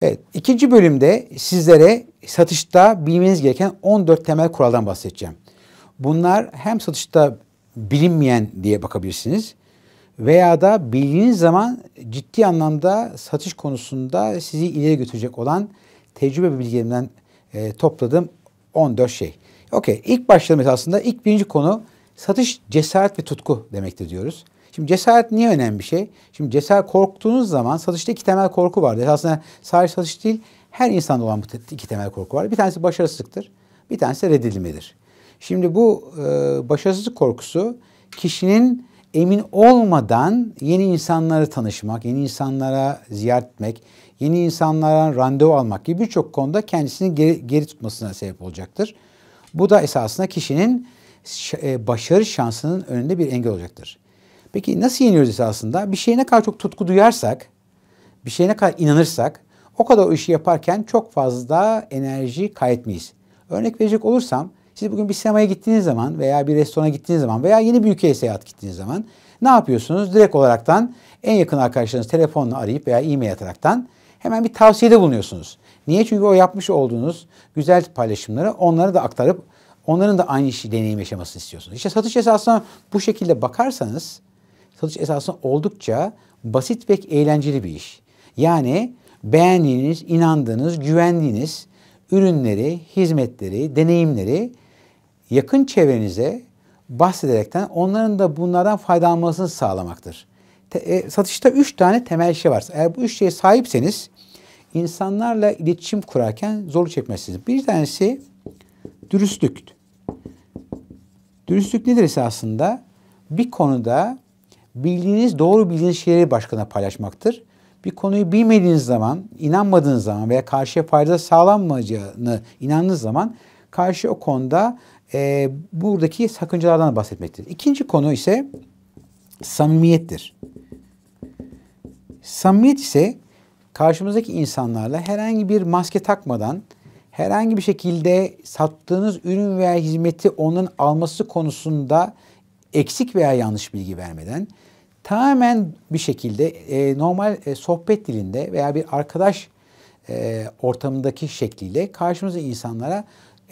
Evet, ikinci bölümde sizlere satışta bilmeniz gereken 14 temel kuraldan bahsedeceğim. Bunlar hem satışta bilinmeyen diye bakabilirsiniz veya da bildiğiniz zaman ciddi anlamda satış konusunda sizi ileri götürecek olan tecrübe ve bilgilerimden topladığım 14 şey. Okey, ilk başlayalım esasında. İlk birinci konu satış cesaret ve tutku demektir diyoruz. Şimdi cesaret niye önemli bir şey? Şimdi cesaret korktuğunuz zaman satışta iki temel korku vardır. Aslında sadece satış değil, her insanda olan bu iki temel korku var. Bir tanesi başarısızlıktır, bir tanesi de reddedilmedir. Şimdi bu başarısızlık korkusu kişinin emin olmadan yeni insanlara tanışmak, yeni insanlara ziyaret etmek, yeni insanlara randevu almak gibi birçok konuda kendisini geri tutmasına sebep olacaktır. Bu da esasında kişinin başarı şansının önünde bir engel olacaktır. Peki nasıl yeniyoruz esasında? Bir şeye ne kadar çok tutku duyarsak, bir şeye ne kadar inanırsak o kadar o işi yaparken çok fazla enerji kaybetmeyiz. Örnek verecek olursam, siz bugün bir sinemaya gittiğiniz zaman veya bir restorana gittiğiniz zaman veya yeni bir ülkeye seyahat gittiğiniz zaman ne yapıyorsunuz? Direkt olaraktan en yakın arkadaşlarınızı telefonla arayıp veya e-mail ataraktan hemen bir tavsiyede bulunuyorsunuz. Niye? Çünkü o yapmış olduğunuz güzel paylaşımları onlara da aktarıp onların da aynı işi deneyim yaşamasını istiyorsunuz. İşte satış esasına bu şekilde bakarsanız satış esasında oldukça basit ve eğlenceli bir iş. Yani beğendiğiniz, inandığınız, güvendiğiniz ürünleri, hizmetleri, deneyimleri yakın çevrenize bahsederekten onların da bunlardan faydalanmasını sağlamaktır. Satışta 3 tane temel şey var. Eğer bu 3 şeye sahipseniz insanlarla iletişim kurarken zorluk çekmezsiniz. Bir tanesi dürüstlük. Dürüstlük nedir esasında? Bir konuda doğru bildiğiniz şeyleri başkana paylaşmaktır. Bir konuyu bilmediğiniz zaman, inanmadığınız zaman veya karşıya fayda sağlanmayacağını inandığınız zaman karşı o konuda buradaki sakıncalardan bahsetmektir. İkinci konu ise samimiyettir. Samimiyet ise karşımızdaki insanlarla herhangi bir maske takmadan, herhangi bir şekilde sattığınız ürün veya hizmeti onun alması konusunda eksik veya yanlış bilgi vermeden tamamen bir şekilde normal sohbet dilinde veya bir arkadaş ortamındaki şekliyle karşımızdaki insanlara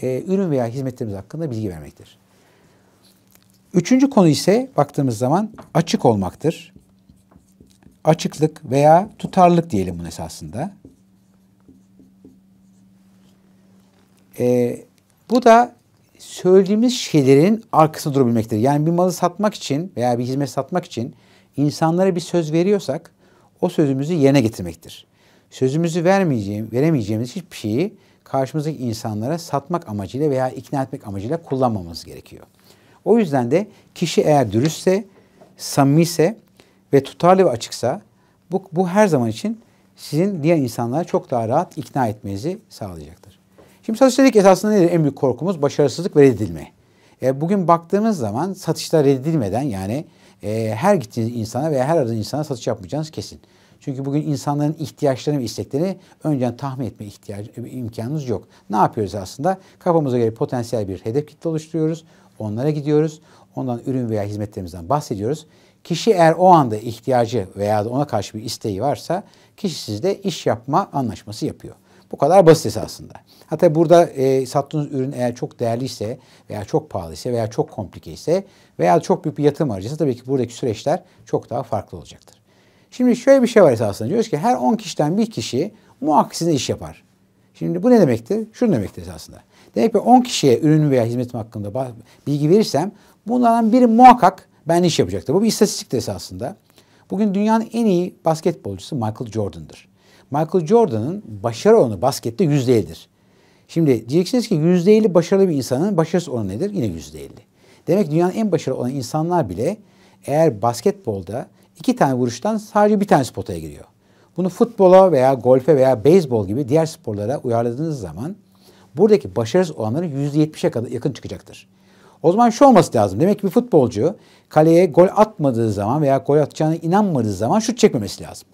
ürün veya hizmetlerimiz hakkında bilgi vermektir. Üçüncü konu ise baktığımız zaman açık olmaktır. Açıklık veya tutarlılık diyelim bunun esasında. Bu da söylediğimiz şeylerin arkasında durabilmektir. Yani bir malı satmak için veya bir hizmet satmak için insanlara bir söz veriyorsak o sözümüzü yerine getirmektir. Sözümüzü veremeyeceğimiz hiçbir şeyi karşımızdaki insanlara satmak amacıyla veya ikna etmek amacıyla kullanmamamız gerekiyor. O yüzden de kişi eğer dürüstse, samimiyse ve tutarlı ve açıksa bu her zaman için sizin diğer insanlara çok daha rahat ikna etmenizi sağlayacaktır. Şimdi satışta dedik esasında nedir? En büyük korkumuz başarısızlık ve reddedilme. Bugün baktığımız zaman satışta reddedilmeden yani her gittiğiniz insana veya her aradığınız insana satış yapmayacağınız kesin. Çünkü bugün insanların ihtiyaçlarını ve isteklerini önceden tahmin etme imkanınız yok. Ne yapıyoruz aslında? Kafamıza göre potansiyel bir hedef kitle oluşturuyoruz. Onlara gidiyoruz. Ondan ürün veya hizmetlerimizden bahsediyoruz. Kişi eğer o anda ihtiyacı veya da ona karşı bir isteği varsa kişi sizde iş yapma anlaşması yapıyor. Bu kadar basit esasında. Hatta burada sattığınız ürün eğer çok değerliyse veya çok pahalıysa veya çok komplike ise veya çok büyük bir yatırım harcaysa tabii ki buradaki süreçler çok daha farklı olacaktır. Şimdi şöyle bir şey var esasında. Diyoruz ki her 10 kişiden bir kişi muhakkak sizinle iş yapar. Şimdi bu ne demektir? Şunu demektir esasında. Demek ki 10 kişiye ürünüm veya hizmetim hakkında bilgi verirsem bunlardan biri muhakkak benimle iş yapacaktır. Bu bir istatistiktir esasında. Bugün dünyanın en iyi basketbolcusu Michael Jordan'dır. Michael Jordan'ın başarı oranı baskette %50'dir. Şimdi diyeceksiniz ki %50 başarılı bir insanın başarısı oranı nedir? Yine %50. Demek ki dünyanın en başarılı olan insanlar bile eğer basketbolda 2 tane vuruştan sadece bir tanesi potaya giriyor. Bunu futbola veya golfe veya beyzbol gibi diğer sporlara uyarladığınız zaman buradaki başarı oranları %70'e kadar yakın çıkacaktır. O zaman şu olması lazım. Demek ki bir futbolcu kaleye gol atmadığı zaman veya gol atacağına inanmadığı zaman şut çekmemesi lazım.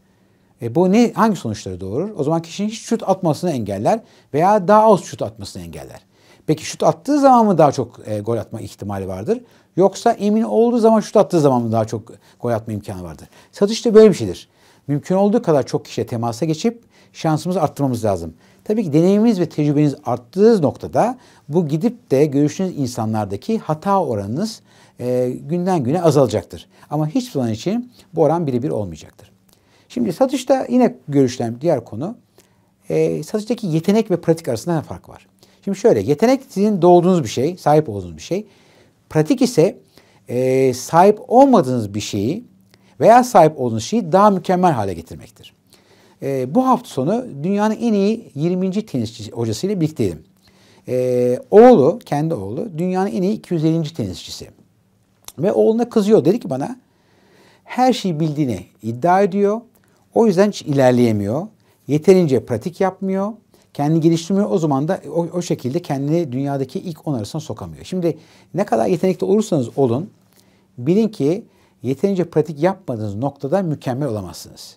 Bu hangi sonuçları doğurur? O zaman kişinin hiç şut atmasını engeller veya daha az şut atmasını engeller. Peki şut attığı zaman mı daha çok gol atma ihtimali vardır? Yoksa emin olduğu zaman şut attığı zaman mı daha çok gol atma imkanı vardır? Satışta böyle bir şeydir. Mümkün olduğu kadar çok kişiye temasa geçip şansımızı arttırmamız lazım. Tabii ki deneyiminiz ve tecrübeniz arttığı noktada bu gidip de görüştüğünüz insanlardaki hata oranınız günden güne azalacaktır. Ama hiçbir zaman için bu oran birebir olmayacaktır. Şimdi satışta yine görüşülen diğer konu, satıştaki yetenek ve pratik arasında ne fark var? Şimdi şöyle, yetenek sizin doğduğunuz bir şey, sahip olduğunuz bir şey. Pratik ise sahip olmadığınız bir şeyi veya sahip olduğunuz şeyi daha mükemmel hale getirmektir. Bu hafta sonu dünyanın en iyi 20. tenisçi hocasıyla birlikteydim. Kendi oğlu dünyanın en iyi 250. tenisçisi. Ve oğluna kızıyor. Dedi ki bana, her şeyi bildiğini iddia ediyor. O yüzden hiç ilerleyemiyor. Yeterince pratik yapmıyor. Kendini geliştirmiyor. O zaman da o şekilde kendini dünyadaki ilk 10 arasına sokamıyor. Şimdi ne kadar yetenekli olursanız olun, bilin ki yeterince pratik yapmadığınız noktada mükemmel olamazsınız.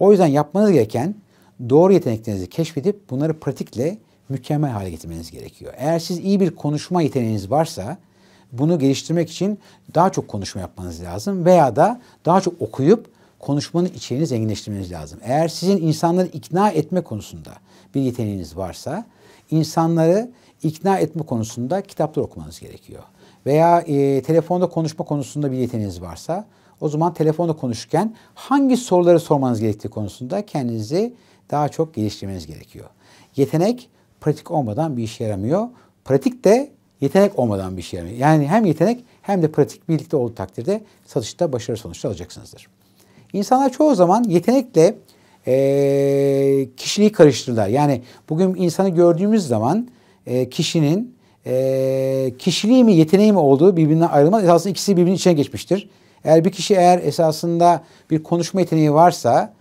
O yüzden yapmanız gereken doğru yeteneklerinizi keşfedip bunları pratikle mükemmel hale getirmeniz gerekiyor. Eğer siz iyi bir konuşma yeteneğiniz varsa bunu geliştirmek için daha çok konuşma yapmanız lazım veya da daha çok okuyup konuşmanın içeriğini zenginleştirmeniz lazım. Eğer sizin insanları ikna etme konusunda bir yeteneğiniz varsa insanları ikna etme konusunda kitaplar okumanız gerekiyor. Veya telefonda konuşma konusunda bir yeteneğiniz varsa o zaman telefonda konuşurken hangi soruları sormanız gerektiği konusunda kendinizi daha çok geliştirmeniz gerekiyor. Yetenek pratik olmadan bir işe yaramıyor. Pratik de yetenek olmadan bir işe yaramıyor. Yani hem yetenek hem de pratik birlikte olduğu takdirde satışta başarılı sonuçlar alacaksınızdır. İnsanlar çoğu zaman yetenekle kişiliği karıştırırlar. Yani bugün insanı gördüğümüz zaman kişinin kişiliği mi yeteneği mi olduğu birbirinden ayrılmaz. Esasında ikisi birbirinin içine geçmiştir. Eğer bir kişi esasında bir konuşma yeteneği varsa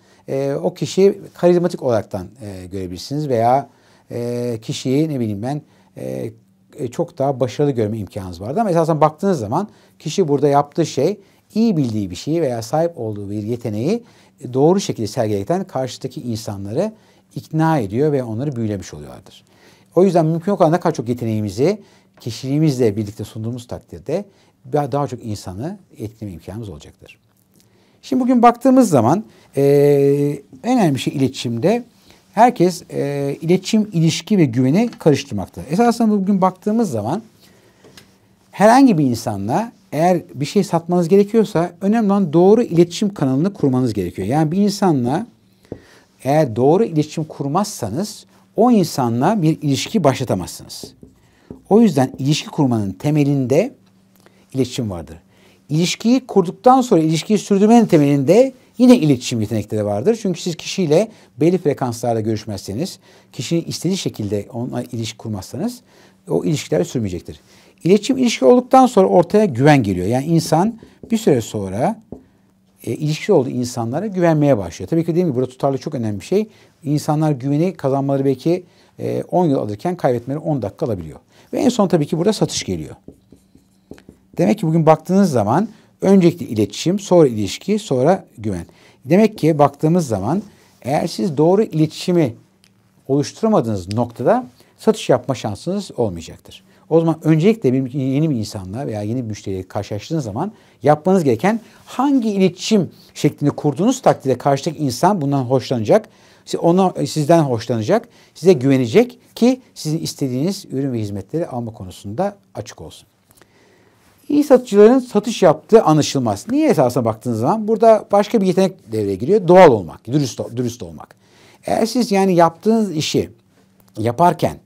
o kişiyi karizmatik olaraktan görebilirsiniz veya kişiyi ne bileyim ben çok daha başarılı görme imkanınız vardı. Ama esasen baktığınız zaman kişi burada yaptığı şey iyi bildiği bir şeyi veya sahip olduğu bir yeteneği doğru şekilde sergileyerekten karşıdaki insanları ikna ediyor ve onları büyülemiş oluyorlardır. O yüzden mümkün olan ne kadar çok yeteneğimizi kişiliğimizle birlikte sunduğumuz takdirde daha çok insanı etkileme imkanımız olacaktır. Şimdi bugün baktığımız zaman önemli bir şey iletişimde. Herkes iletişim, ilişki ve güveni karıştırmakta. Esasında bugün baktığımız zaman herhangi bir insanla eğer bir şey satmanız gerekiyorsa önemli olan doğru iletişim kanalını kurmanız gerekiyor. Yani bir insanla eğer doğru iletişim kurmazsanız o insanla bir ilişki başlatamazsınız. O yüzden ilişki kurmanın temelinde iletişim vardır. İlişkiyi kurduktan sonra ilişkiyi sürdürmenin temelinde yine iletişim yetenekleri vardır. Çünkü siz kişiyle belli frekanslarda görüşmezseniz, kişinin istediği şekilde onunla ilişki kurmazsanız o ilişkiler sürmeyecektir. İletişim ilişki olduktan sonra ortaya güven geliyor. Yani insan bir süre sonra ilişki olduğu insanlara güvenmeye başlıyor. Tabii ki dediğim gibi burada tutarlı çok önemli bir şey. İnsanlar güveni kazanmaları belki 10 yıl alırken kaybetmeleri 10 dakika alabiliyor. Ve en son tabii ki burada satış geliyor. Demek ki bugün baktığınız zaman öncelikle iletişim, sonra ilişki, sonra güven. Demek ki baktığımız zaman eğer siz doğru iletişimi oluşturamadığınız noktada satış yapma şansınız olmayacaktır. O zaman öncelikle yeni bir insanla veya yeni bir müşteriyle karşılaştığınız zaman yapmanız gereken hangi iletişim şeklini kurduğunuz takdirde karşıdaki insan bundan hoşlanacak. Sizden hoşlanacak, size güvenecek ki sizin istediğiniz ürün ve hizmetleri alma konusunda açık olsun. İyi satıcıların satış yaptığı anlaşılmaz. Niye esasına baktığınız zaman? Burada başka bir yetenek devreye giriyor. Doğal olmak, dürüst olmak. Eğer siz yani yaptığınız işi yaparken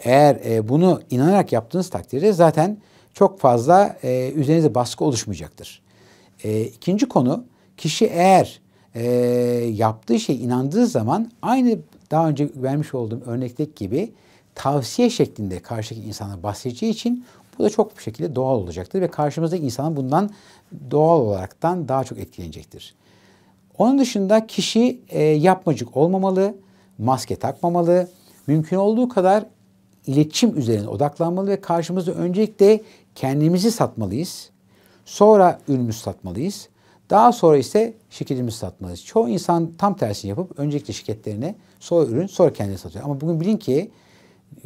eğer bunu inanarak yaptığınız takdirde zaten çok fazla üzerinize baskı oluşmayacaktır. İkinci konu, kişi eğer yaptığı şey inandığı zaman aynı daha önce vermiş olduğum örnekteki gibi tavsiye şeklinde karşıdaki insana bahsedeceği için bu da çok bir şekilde doğal olacaktır ve karşımızdaki insan bundan doğal olaraktan daha çok etkilenecektir. Onun dışında kişi yapmacık olmamalı, maske takmamalı, mümkün olduğu kadar iletişim üzerine odaklanmalı ve karşımızda öncelikle kendimizi satmalıyız. Sonra ürünümüzü satmalıyız. Daha sonra ise şirketimizi satmalıyız. Çoğu insan tam tersini yapıp öncelikle şirketlerine, sonra ürün, sonra kendini satıyor. Ama bugün bilin ki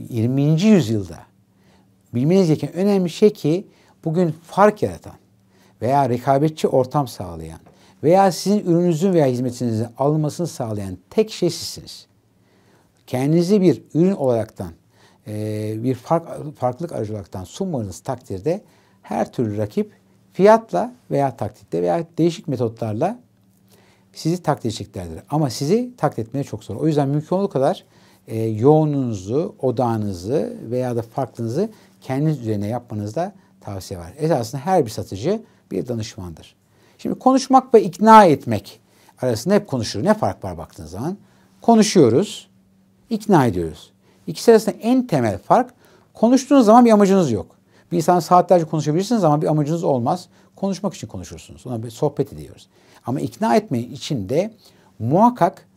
20. yüzyılda bilmeniz gereken önemli şey ki bugün fark yaratan veya rekabetçi ortam sağlayan veya sizin ürününüzün veya hizmetinizin alınmasını sağlayan tek şey sizsiniz. kendinizi bir ürün olaraktan, bir farklılık aracı olaraktan sunmadığınız takdirde her türlü rakip fiyatla veya taklitle veya değişik metotlarla sizi taklit edeceklerdir. Ama sizi taklit etmeye çok zor. O yüzden mümkün olduğu kadar yoğunluğunuzu, odağınızı veya da farklılığınızı kendiniz üzerine yapmanızda tavsiye var. Esasında her bir satıcı bir danışmandır. Şimdi konuşmak ve ikna etmek arasında hep konuşur. Ne fark var baktığınız zaman? Konuşuyoruz, ikna ediyoruz. İkisi arasında en temel fark, konuştuğunuz zaman bir amacınız yok. Bir insan saatlerce konuşabilirsiniz ama bir amacınız olmaz. Konuşmak için konuşursunuz. Ona bir sohbet ediyoruz. Ama ikna etme için de muhakkak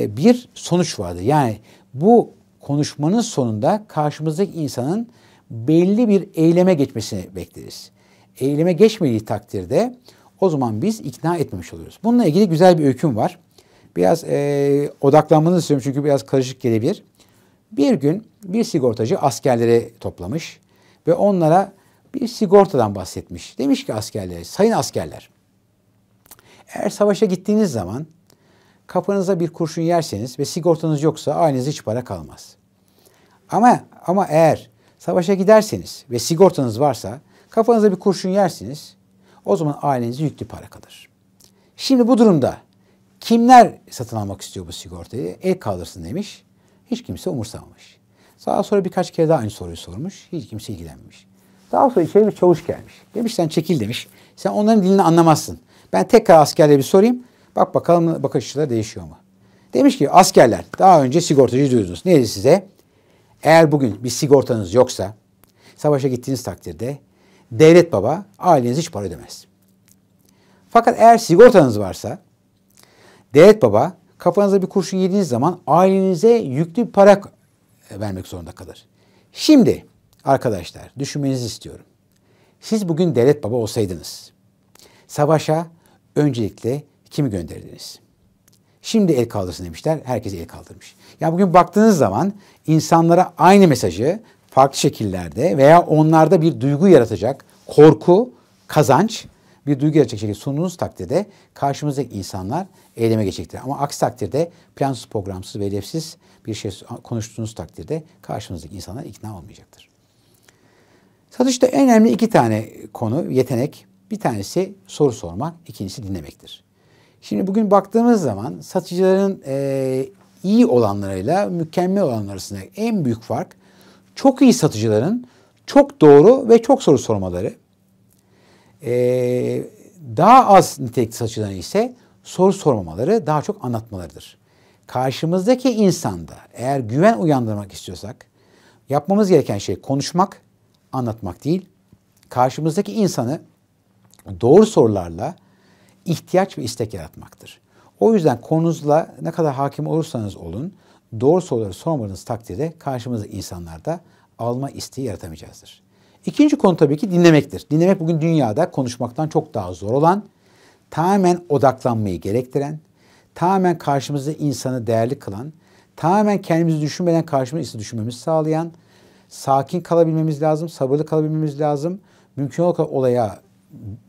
bir sonuç vardır. Yani bu konuşmanın sonunda karşımızdaki insanın belli bir eyleme geçmesini bekleriz. Eyleme geçmediği takdirde o zaman biz ikna etmemiş oluyoruz. Bununla ilgili güzel bir öyküm var. Biraz odaklanmanızı istiyorum çünkü biraz karışık gelebilir. Bir gün bir sigortacı askerleri toplamış ve onlara bir sigortadan bahsetmiş. Demiş ki askerlere, sayın askerler, eğer savaşa gittiğiniz zaman kafanıza bir kurşun yerseniz ve sigortanız yoksa ailenize hiç para kalmaz. Ama eğer savaşa giderseniz ve sigortanız varsa kafanıza bir kurşun yersiniz, o zaman ailenize yüklü para kalır. Şimdi bu durumda kimler satın almak istiyor bu sigortayı? El kaldırsın demiş. Hiç kimse umursamamış. Daha sonra birkaç kere daha aynı soruyu sormuş. Hiç kimse ilgilenmemiş. Daha sonra içeri bir çavuş gelmiş. Demiş sen çekil demiş. Sen onların dilini anlamazsın. Ben tekrar askerlere bir sorayım. Bak bakalım bakış açıları değişiyor mu? Demiş ki askerler daha önce sigortacı duydunuz. Ne dedi size? Eğer bugün bir sigortanız yoksa savaşa gittiğiniz takdirde devlet baba aileniz hiç para ödemez. Fakat eğer sigortanız varsa devlet baba kafanıza bir kurşun yediğiniz zaman ailenize yüklü bir para vermek zorunda kalır. Şimdi arkadaşlar düşünmenizi istiyorum. Siz bugün devlet baba olsaydınız savaşa öncelikle kimi gönderdiniz? Şimdi el kaldırsın demişler. Herkes el kaldırmış. Ya bugün baktığınız zaman insanlara aynı mesajı farklı şekillerde veya onlarda bir duygu yaratacak korku, kazanç bir duygu yaratacak şekilde sunduğunuz takdirde karşımızdaki insanlar eyleme geçecektir. Ama aksi takdirde plansız, programsız ve hedefsiz bir şey konuştuğunuz takdirde karşımızdaki insanlar ikna olmayacaktır. Satışta en önemli iki tane konu, yetenek. Bir tanesi soru sormak, ikincisi dinlemektir. Şimdi bugün baktığımız zaman satıcıların iyi olanlarıyla mükemmel olanlar arasında en büyük fark çok iyi satıcıların çok doğru ve çok soru sormaları. Daha az nitelikli satıcıların ise soru sormamaları, daha çok anlatmalarıdır. Karşımızdaki insanda eğer güven uyandırmak istiyorsak yapmamız gereken şey konuşmak, anlatmak değil. Karşımızdaki insanı doğru sorularla ihtiyaç ve istek yaratmaktır. O yüzden konunuzla ne kadar hakim olursanız olun, doğru soruları sormadığınız takdirde karşımızdaki insanlarda alma isteği yaratamayacağızdır. İkinci konu tabii ki dinlemektir. Dinlemek bugün dünyada konuşmaktan çok daha zor olan, tamamen odaklanmayı gerektiren, tamamen karşımızda insanı değerli kılan, tamamen kendimizi düşünmeden karşımızda insanı düşünmemizi sağlayan, sakin kalabilmemiz lazım, sabırlı kalabilmemiz lazım. Mümkün olan olaya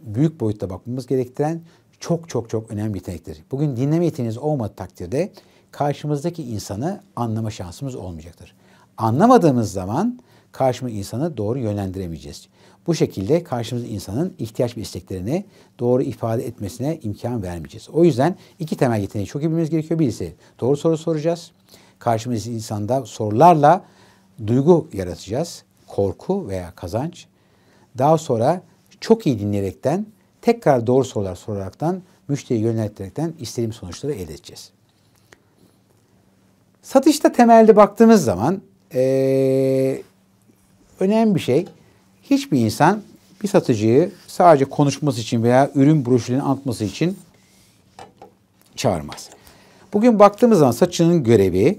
büyük boyutta bakmamız gerektiren çok önemli bir yetenektir. Bugün dinleme yeteneğiniz olmadığı takdirde karşımızdaki insanı anlama şansımız olmayacaktır. Anlamadığımız zaman karşımızdaki insanı doğru yönlendiremeyeceğiz. Bu şekilde karşımızdaki insanın ihtiyaç ve isteklerini doğru ifade etmesine imkan vermeyeceğiz. O yüzden iki temel yeteneği çok iyi bilmemiz gerekiyor. Birisi doğru soru soracağız. Karşımızdaki insanda sorularla duygu yaratacağız. Korku veya kazanç. Daha sonra çok iyi dinleyerekten, tekrar doğru sorular soraraktan, müşteriyi yönelterekten istediğim sonuçları elde edeceğiz. Satışta temelde baktığımız zaman önemli bir şey. Hiçbir insan bir satıcıyı sadece konuşması için veya ürün broşürünü anlatması için çağırmaz. Bugün baktığımız zaman satıcının görevi,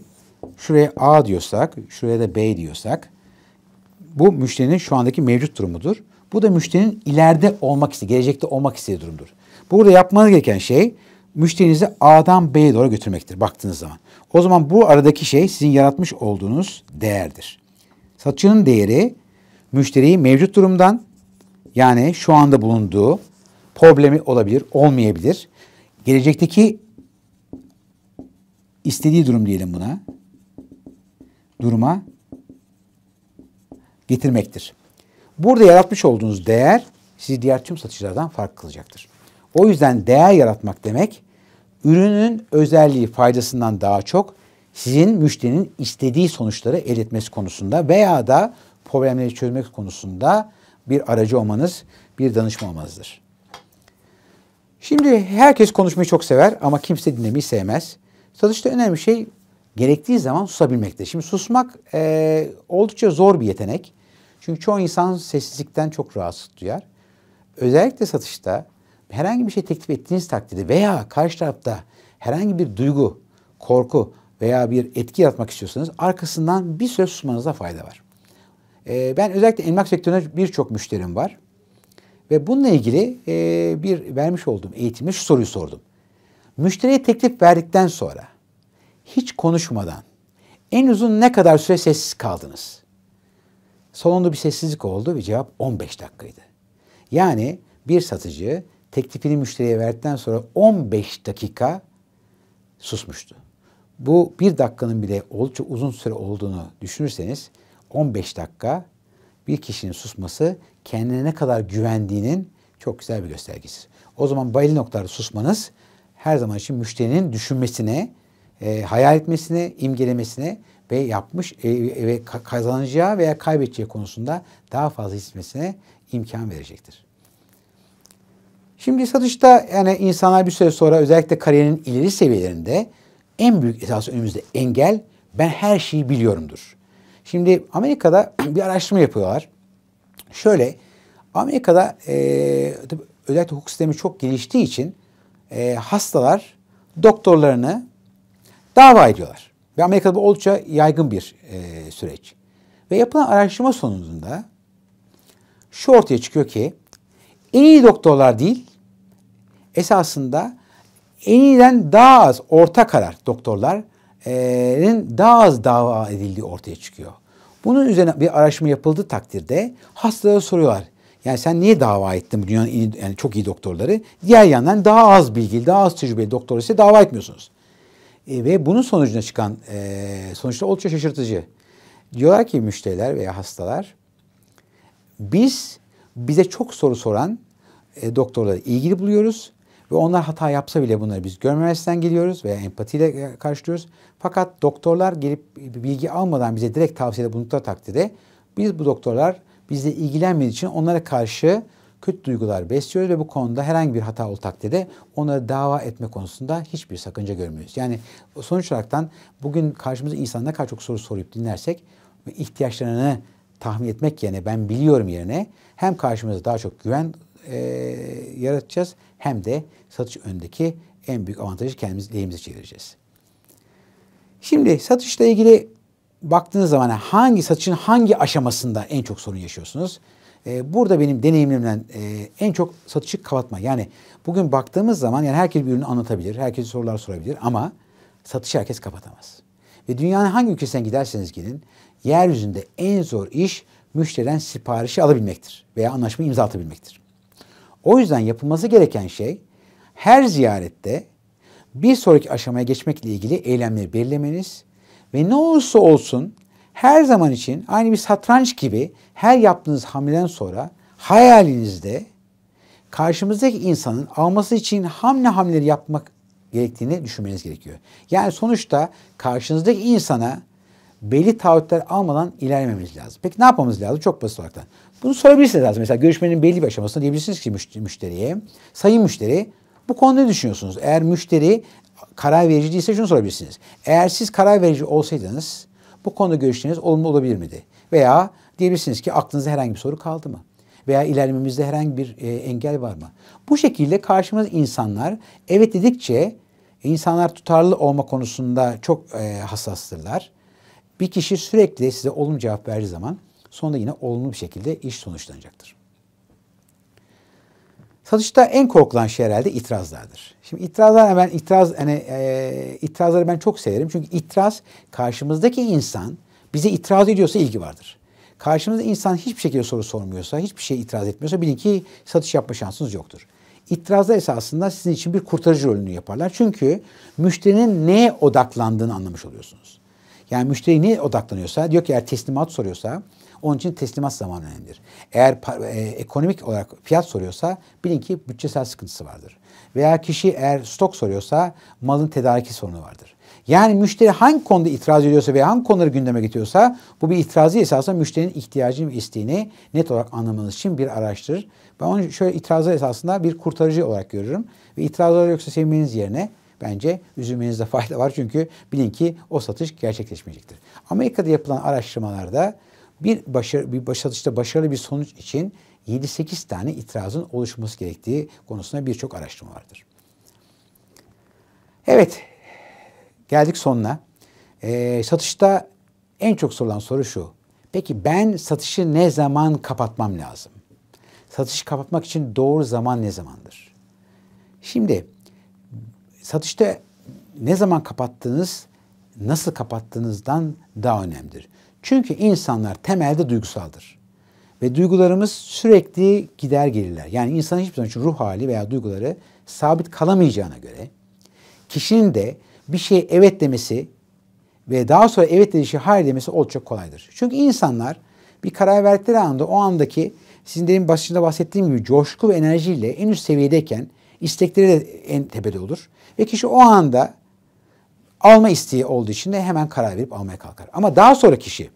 şuraya A diyorsak, şuraya da B diyorsak, bu müşterinin şu andaki mevcut durumudur. Bu da müşterinin ileride olmak istediği, gelecekte olmak istediği durumdur. Burada yapmanız gereken şey müşterinizi A'dan B'ye doğru götürmektir baktığınız zaman. O zaman bu aradaki şey sizin yaratmış olduğunuz değerdir. Satıcının değeri müşteriyi mevcut durumdan, yani şu anda bulunduğu problemi olabilir, olmayabilir. Gelecekteki istediği durum diyelim buna. duruma getirmektir. Burada yaratmış olduğunuz değer sizi diğer tüm satıcılardan farklı kılacaktır. O yüzden değer yaratmak demek, ürünün özelliği faydasından daha çok sizin müşterinin istediği sonuçları elde etmesi konusunda veya da problemleri çözmek konusunda bir aracı olmanız, bir danışma olmanızdır. Şimdi herkes konuşmayı çok sever ama kimse dinlemeyi sevmez. Satışta önemli şey gerektiği zaman susabilmektir. Şimdi susmak oldukça zor bir yetenek. Çünkü çoğu insan sessizlikten çok rahatsızlık duyar. Özellikle satışta herhangi bir şey teklif ettiğiniz takdirde veya karşı tarafta herhangi bir duygu, korku veya bir etki yaratmak istiyorsanız arkasından bir süre susmanıza fayda var. Ben özellikle emlak sektöründe birçok müşterim var. Ve bununla ilgili bir vermiş olduğum eğitimde şu soruyu sordum. Müşteriye teklif verdikten sonra hiç konuşmadan en uzun ne kadar süre sessiz kaldınız? Sonunda bir sessizlik oldu ve cevap 15 dakikaydı. Yani bir satıcı teklifini müşteriye verdikten sonra 15 dakika susmuştu. Bu bir dakikanın bile oldukça uzun süre olduğunu düşünürseniz 15 dakika bir kişinin susması kendine ne kadar güvendiğinin çok güzel bir göstergesi. O zaman belli noktalarda susmanız her zaman için müşterinin düşünmesine, hayal etmesine, imgelemesine ve yapmış ve kazanacağı veya kaybedeceği konusunda daha fazla hissetmesine imkan verecektir. Şimdi satışta yani insanlar bir süre sonra özellikle kariyerin ileri seviyelerinde en büyük esas önümüzde engel ben her şeyi biliyorumdur. Şimdi Amerika'da bir araştırma yapıyorlar. Şöyle Amerika'da özellikle hukuk sistemi çok geliştiği için hastalar doktorlarını dava ediyorlar. Ve Amerika'da bu oldukça yaygın bir süreç. Ve yapılan araştırma sonucunda şu ortaya çıkıyor ki en iyi doktorlar değil, esasında en iyiden daha az orta karar doktorların daha az dava edildiği ortaya çıkıyor. Bunun üzerine bir araştırma yapıldığı takdirde hastalara soruyorlar. Yani sen niye dava ettin bu dünyanın yani çok iyi doktorları? Diğer yandan daha az bilgili, daha az tecrübeli doktorları ise dava etmiyorsunuz. Ve bunun sonucuna çıkan sonuçta oldukça şaşırtıcı. Diyorlar ki müşteriler veya hastalar, bize çok soru soran doktorları ilgili buluyoruz ve onlar hata yapsa bile bunları biz görmemezlikten geliyoruz veya empatiyle karşılıyoruz. Fakat doktorlar gelip bilgi almadan bize direkt tavsiyede bulundukları takdirde biz bu doktorlar bizle ilgilenmediği için onlara karşı kötü duygular besliyoruz ve bu konuda herhangi bir hata olduğu takdirde onları dava etme konusunda hiçbir sakınca görmüyoruz. Yani sonuç olaraktan bugün karşımıza insan ne kadar çok soru sorup dinlersek ihtiyaçlarını tahmin etmek yerine ben biliyorum yerine hem karşımıza daha çok güven yaratacağız hem de satış önündeki en büyük avantajı kendimiz lehimize çevireceğiz. Şimdi satışla ilgili baktığınız zaman satışın hangi aşamasında en çok sorun yaşıyorsunuz? Burada benim deneyimlerimden en çok satışı kapatma. Yani bugün baktığımız zaman yani herkes bir ürünü anlatabilir, herkes sorular sorabilir ama satışı herkes kapatamaz. Ve dünyanın hangi ülkesine giderseniz gidin, yeryüzünde en zor iş müşteriden siparişi alabilmektir veya anlaşmayı imza atabilmektir. O yüzden yapılması gereken şey her ziyarette bir sonraki aşamaya geçmekle ilgili eylemleri belirlemeniz ve ne olursa olsun her zaman için aynı bir satranç gibi her yaptığınız hamleden sonra hayalinizde karşımızdaki insanın alması için hamleleri yapmak gerektiğini düşünmeniz gerekiyor. Yani sonuçta karşınızdaki insana belli taahhütler almadan ilerlememiz lazım. Peki ne yapmamız lazım? Çok basit olarak. Bunu sorabilirsiniz lazım. Mesela görüşmenin belli bir aşamasında diyebilirsiniz ki müşteriye, sayın müşteri bu konuda ne düşünüyorsunuz? Eğer müşteri karar verici değilse şunu sorabilirsiniz. Eğer siz karar verici olsaydınız bu konuda görüşleriniz olumlu olabilir miydi? Veya diyebilirsiniz ki aklınızda herhangi bir soru kaldı mı? Veya ilerlememizde herhangi bir engel var mı? Bu şekilde karşımızda insanlar evet dedikçe insanlar tutarlı olma konusunda çok hassastırlar. Bir kişi sürekli size olumlu cevap verdiği zaman sonunda yine olumlu bir şekilde iş sonuçlanacaktır. Satışta en korkulan şey herhalde itirazlardır. Şimdi itirazları ben çok severim. Çünkü itiraz karşımızdaki insan bize itiraz ediyorsa ilgi vardır. Karşımızda insan hiçbir şekilde soru sormuyorsa, hiçbir şeye itiraz etmiyorsa bilin ki satış yapma şansınız yoktur. İtirazlar esasında sizin için bir kurtarıcı rolünü yaparlar. Çünkü müşterinin neye odaklandığını anlamış oluyorsunuz. Yani müşteri ne odaklanıyorsa, diyor ki eğer teslimat soruyorsa onun için teslimat zamanı önemlidir. Eğer ekonomik olarak fiyat soruyorsa bilin ki bütçesel sıkıntısı vardır. Veya kişi eğer stok soruyorsa malın tedariki sorunu vardır. Yani müşteri hangi konuda itiraz ediyorsa veya hangi konuları gündeme getiriyorsa bu bir itirazı esasında müşterinin ihtiyacını ve isteğini net olarak anlamanız için bir araçtır. Ben onu şöyle itirazlar esasında bir kurtarıcı olarak görürüm. Ve itirazlar yoksa sevmeniz yerine bence üzülmenizde fayda var. Çünkü bilin ki o satış gerçekleşmeyecektir. Amerika'da yapılan araştırmalarda bir satışta başarılı bir sonuç için 7-8 tane itirazın oluşması gerektiği konusunda birçok araştırma vardır. Evet, geldik sonuna. Satışta en çok sorulan soru şu. Peki ben satışı ne zaman kapatmam lazım? Satışı kapatmak için doğru zaman ne zamandır? Şimdi satışta ne zaman kapattığınız, nasıl kapattığınızdan daha önemlidir. Çünkü insanlar temelde duygusaldır. Ve duygularımız sürekli gider gelirler. Yani insanın hiçbir zaman ruh hali veya duyguları sabit kalamayacağına göre kişinin de bir şeye evet demesi ve daha sonra evet dediği şeye hayır demesi oldukça kolaydır. Çünkü insanlar bir karar verdikleri anda o andaki sizin demin başında bahsettiğim gibi coşku ve enerjiyle en üst seviyedeyken istekleri de en tepede olur. Ve kişi o anda alma isteği olduğu için de hemen karar verip almaya kalkar. Ama daha sonra kişi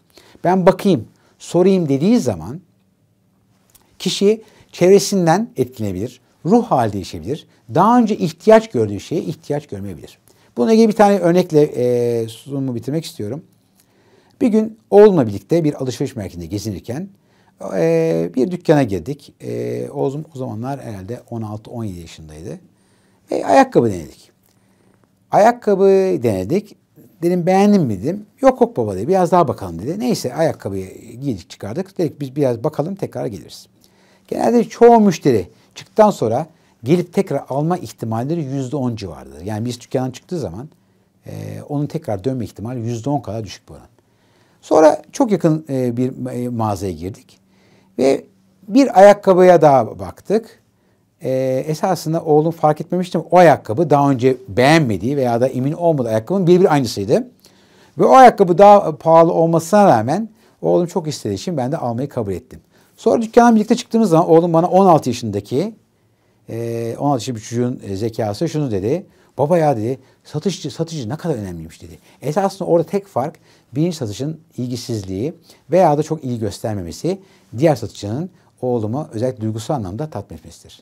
ben bakayım, sorayım dediği zaman kişi çevresinden etkilenebilir, ruh hali değişebilir, daha önce ihtiyaç gördüğü şeye ihtiyaç görmeyebilir. Bununla ilgili bir tane örnekle sunumu bitirmek istiyorum. Bir gün oğlumla birlikte bir alışveriş merkezinde gezinirken bir dükkana girdik. Oğlum o zamanlar herhalde 16-17 yaşındaydı. Ve ayakkabı denedik. Ayakkabı denedik. Dedim beğendin mi dedim. Yok yok baba dedi. Biraz daha bakalım dedi. Neyse ayakkabıyı giydik çıkardık. Dedik biz biraz bakalım tekrar geliriz. Genelde çoğu müşteri çıktıktan sonra gelip tekrar alma ihtimalleri %10 civarıdır. Yani biz dükkandan çıktığı zaman onun tekrar dönme ihtimali %10 kadar düşük bir oran. Sonra çok yakın bir mağazaya girdik. Ve bir ayakkabıya daha baktık. Esasında oğlum fark etmemiştim. O ayakkabı daha önce beğenmediği veya da emin olmadığı ayakkabının birebir aynısıydı. Ve o ayakkabı daha pahalı olmasına rağmen oğlum çok istediği için ben de almayı kabul ettim. Sonra dükkandan birlikte çıktığımız zaman oğlum bana 16 yaşındaki 16 yaşındaki bir çocuğun zekası şunu dedi. Baba ya dedi satıcı ne kadar önemliymiş dedi. Esasında orada tek fark birinci satışın ilgisizliği veya da çok ilgi göstermemesi diğer satıcının oğlumu özellikle duygusal anlamda tatmin etmesidir.